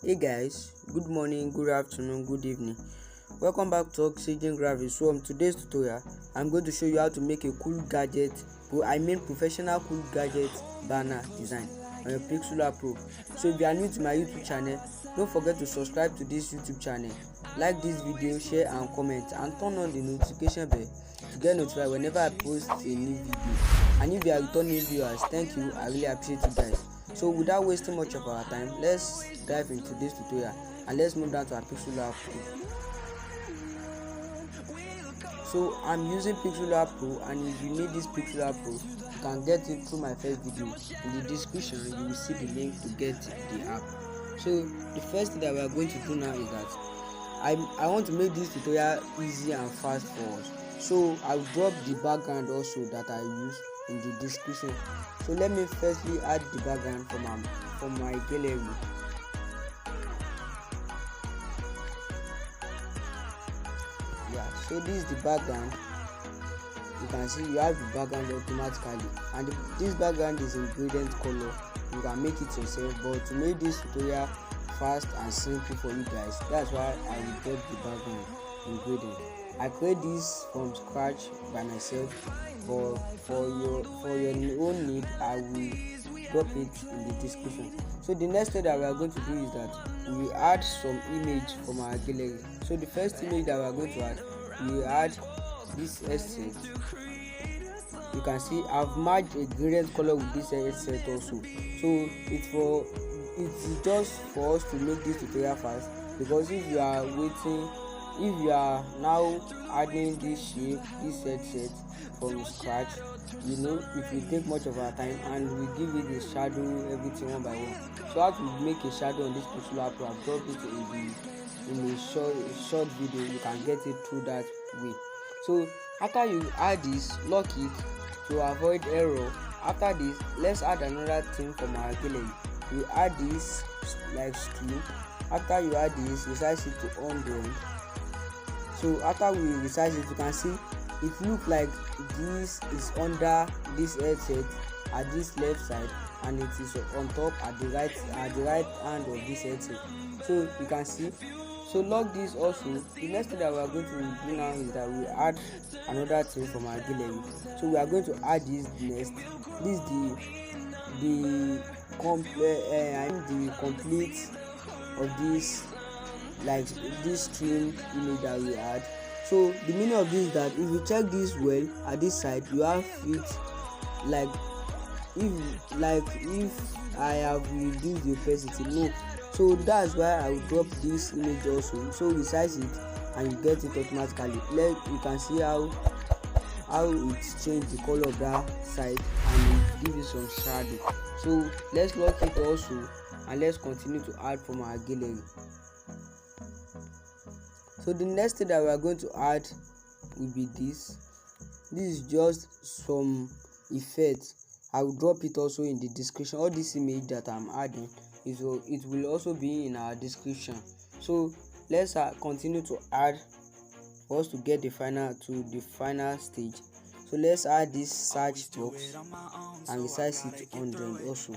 Hey guys, good morning, good afternoon, good evening. Welcome back to Using Pixellab. So on today's tutorial, I'm going to show you how to make a cool gadget, professional cool gadget banner design on your Pixellab Pro. So if you are new to my YouTube channel, don't forget to subscribe to this YouTube channel, like this video, share and comment, and turn on the notification bell to get notified whenever I post a new video. And if you are returning viewers, thank you, I really appreciate you guys. So without wasting much of our time, let's dive into this tutorial and let's move down to our Pixellab Pro. So I'm using Pixellab Pro, and if you need this Pixellab Pro, you can get it through my first video. In the description you will see the link to get the app. So the first thing that we are going to do now is that I want to make this tutorial easy and fast for us. So I'll drop the background also that I use in the description. So let me firstly add the background from my gallery. So this is the background. You can see you have the background automatically, and this background is in gradient color. You can make it yourself, but to make this tutorial fast and simple for you guys, that's why I will drop the background in gradient. I create this from scratch by myself, but for your own need, I will drop it in the description. So the next thing that we are going to do is that we will add some image from our gallery. So the first image that we are going to add, we add this asset. You can see I've merged a gradient color with this asset also. So it's just for us to make this tutorial fast, because if you are now adding this shape, this set from scratch, it will take much of our time, and we give it a shadow, everything one by one. So how to make a shadow on this particular Pro, I've dropped it in a short video. You can get it through that way. So after you add this, lock it to avoid error. After this, let's add another thing from our gallery. You add this live stream. After you add this, resize it to 100. So after we resize it, you can see it looks like this is under this headset at this left side, and it is on top at the right hand of this headset. So you can see. So lock this also. The next thing that we are going to do now is that we add another thing from our gallery. So we are going to add this next. This is the complete of this, like this string image that we add. So the meaning of this is that if you check this well at this side, you have it like if I have reduced the opacity. No. So that's why I will drop this image also. So resize it and you get it automatically. You can see how it changed the color of that side, and it gives you some shadow. So let's lock it also, and let's continue to add from our gallery. So the next thing that we are going to add will be this. This is just some effect. I will drop it also in the description. All this image that I'm adding, it will also be in our description. So let's continue to add for us to get the final stage. So let's add this search box and resize it 100 also.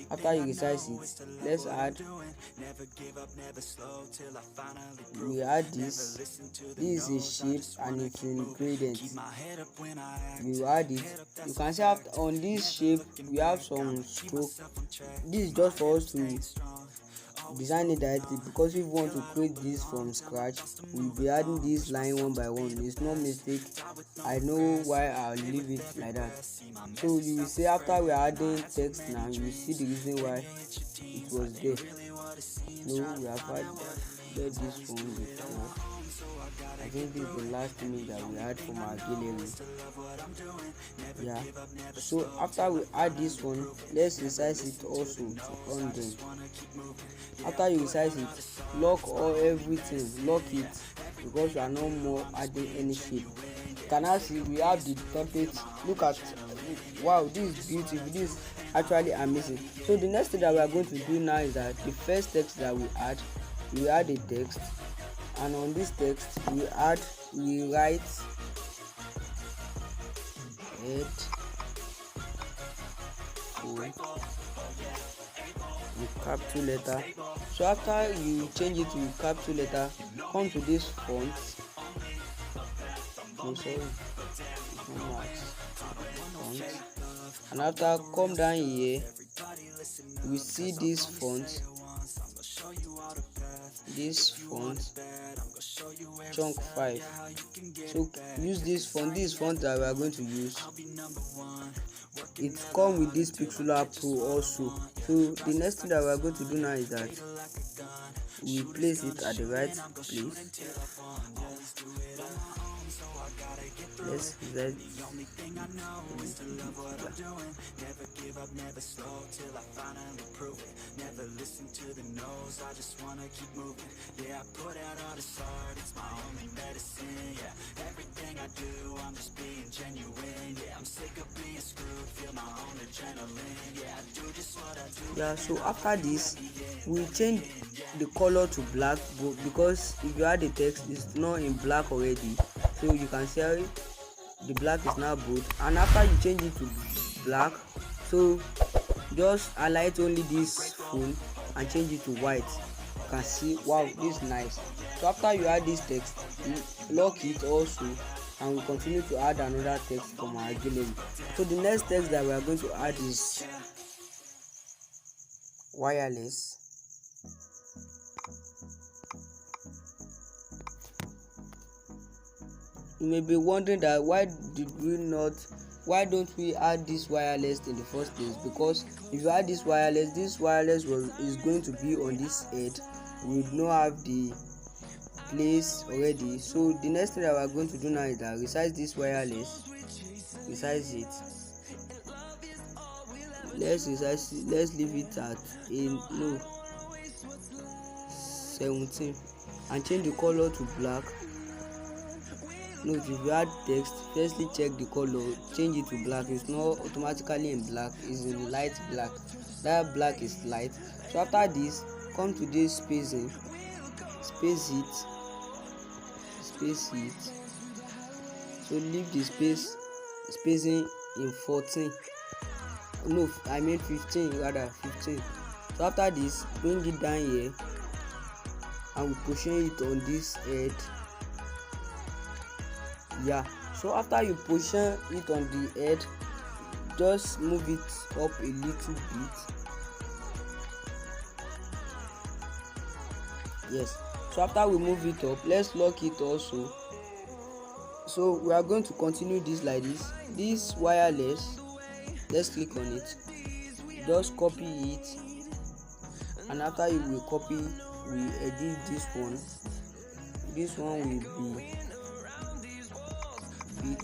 After you resize it, let's add this. This is a shape and it's in gradient. You add it. You can see after on this shape we have some stroke. This is just for us to design it directly, because if we want to create this from scratch, we'll be adding this line one by one. It's no mistake. I know why I'll leave it like that. So you will see after we're adding text now, you will see the reason why it was there. No, we have added this one before. I think this is the last image that we had from our gallery. Yeah. So after we add this one, let's resize it also to 100. After you resize it, lock everything. Lock it, because we are no more adding any shape. You can now see we have the template. Look at, wow, this is beautiful. This is actually amazing. So the next thing that we are going to do now is that the first text that we add a text, and on this text we write head with capital letter. So after you change it to capital letter, come to this font. No, sorry, it's not max font. And after come down here, we see this font chunk 5. So use this font that we are going to use. It come with this Pixellab Pro also. So the next thing that we are going to do now is that we place it at the right place. Let's let yeah. So after this, we change the color to black, because if you add the text, it's not in black already. So you can see the black is now bold. And after you change it to black, so just highlight only this phone and change it to white. You can see, wow, this is nice. So after you add this text, you lock it also, and we continue to add another text from our gallery. So the next text that we are going to add is wireless. You may be wondering that why don't we add this wireless in the first place? Because if you add this wireless is going to be on this head. We would not have the place already. So the next thing that we are going to do now is that resize this wireless, resize it. Let's leave it at 17 and change the color to black. Note, if you add text, firstly check the color, change it to black. It's not automatically in black, it's in light black. That black is light. So after this, come to this spacing, space it. So leave the spacing in 14. No, I mean 15 rather, 15. So after this, bring it down here and we position it on this head. Yeah, so after you position it on the head, just move it up a little bit. Yes, so after we move it up, let's lock it also. So we are going to continue this like this wireless. Let's click on it, just copy it, and after you will copy, we edit this one will be bit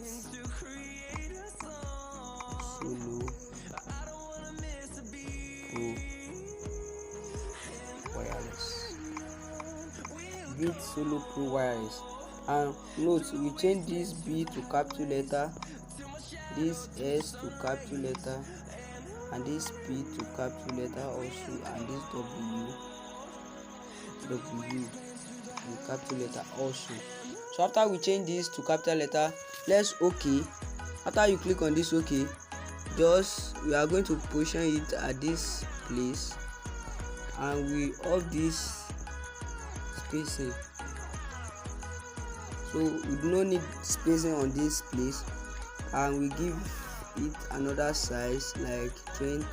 solo pro wireless, bit solo pro wireless. And note, we change this B to capital letter, this S to capital letter, and this P to capital letter also, and this W to capital letter also. So after we change this to capital letter, let's OK. After you click on this OK, we are going to position it at this place, and we off this spacing. So we do not need spacing on this place, and we give it another size like 20.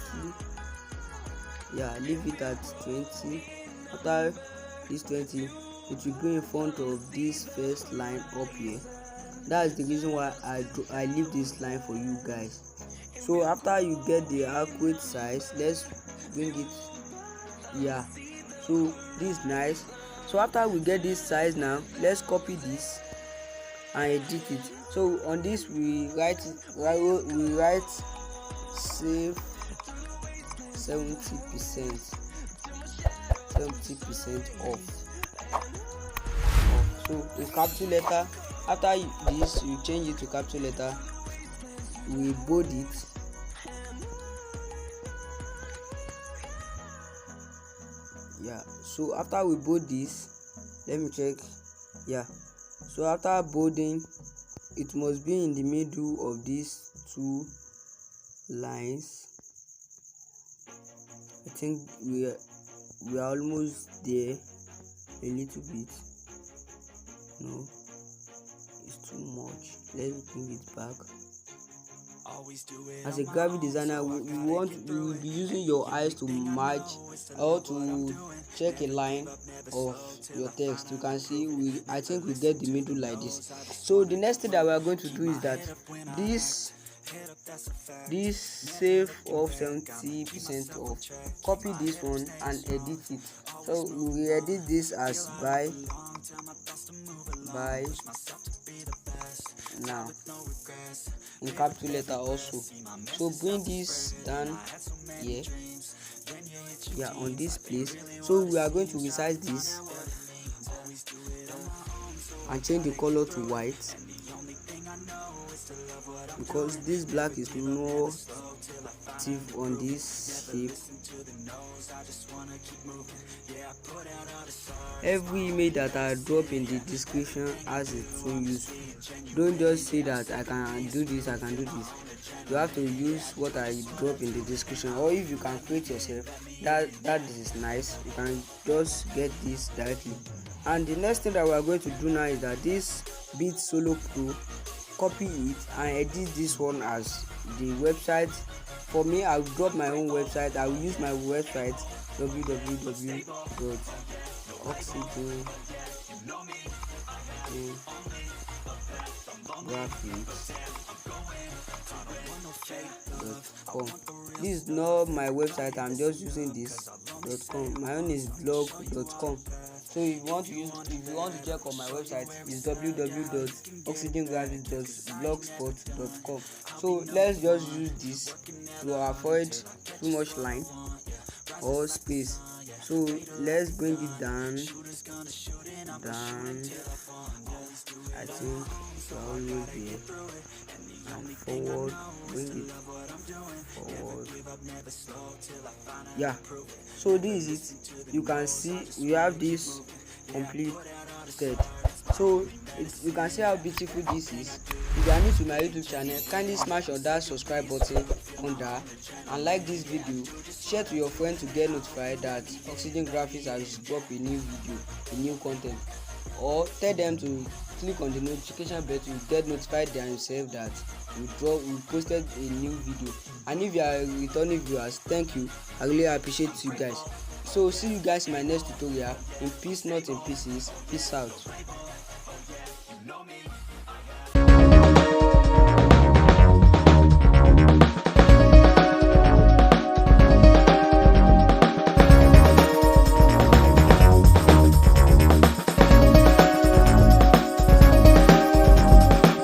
Yeah, leave it at 20. After this 20, it will go in front of this first line up here. That is the reason why I leave this line for you guys. So after you get the accurate size, let's bring it. Yeah, so this is nice. So after we get this size now, let's copy this and edit it. So on this we write save 70% off. So in capital letter, after this you change it to capital letter, we bold it. Yeah, so after we bold this, let me check. Yeah, so after bolding, it must be in the middle of these two lines. I think we are almost there. A little bit. No, it's too much. Let's bring it back. As a graphic designer, you will be using your eyes to match or to check a line of your text. You can see I think we get the middle like this. So the next thing that we are going to do is that this save of 70% off, copy this one and edit it. So we will edit this as by now in capital letter also. So bring this down here, on this place. So we are going to resize this and change the color to white, because this black is more active on this shape. Every image that I drop in the description has its own use. Don't just say that I can do this. You have to use what I drop in the description, or if you can create yourself, that is nice. You can just get this directly. And the next thing that we are going to do now is that this Beat Solo Pro, copy it and edit this one as the website. For me, I will drop my own website. I will use my website www.oxygengraphics.com. This is not my website, I'm just using this.com. My own is blog.com. So if you want to check on my website, it's www.oxygengraphics.blogspot.com. So let's just use this to avoid too much line or space. So let's bring it down. I think it's always there, and forward, bring it forward. So this is it. You can see we have this completed. So you can see how beautiful this is. If you are new to my YouTube channel, kindly smash on that subscribe button under and like this video. Share to your friends to get notified that Oxygen Graphics has dropped a new video, a new content, or tell them to click on the notification bell to get notified themselves that we posted a new video. And if you are returning viewers, thank you. I really appreciate you guys. So see you guys in my next tutorial. In peace, not in pieces. Peace out.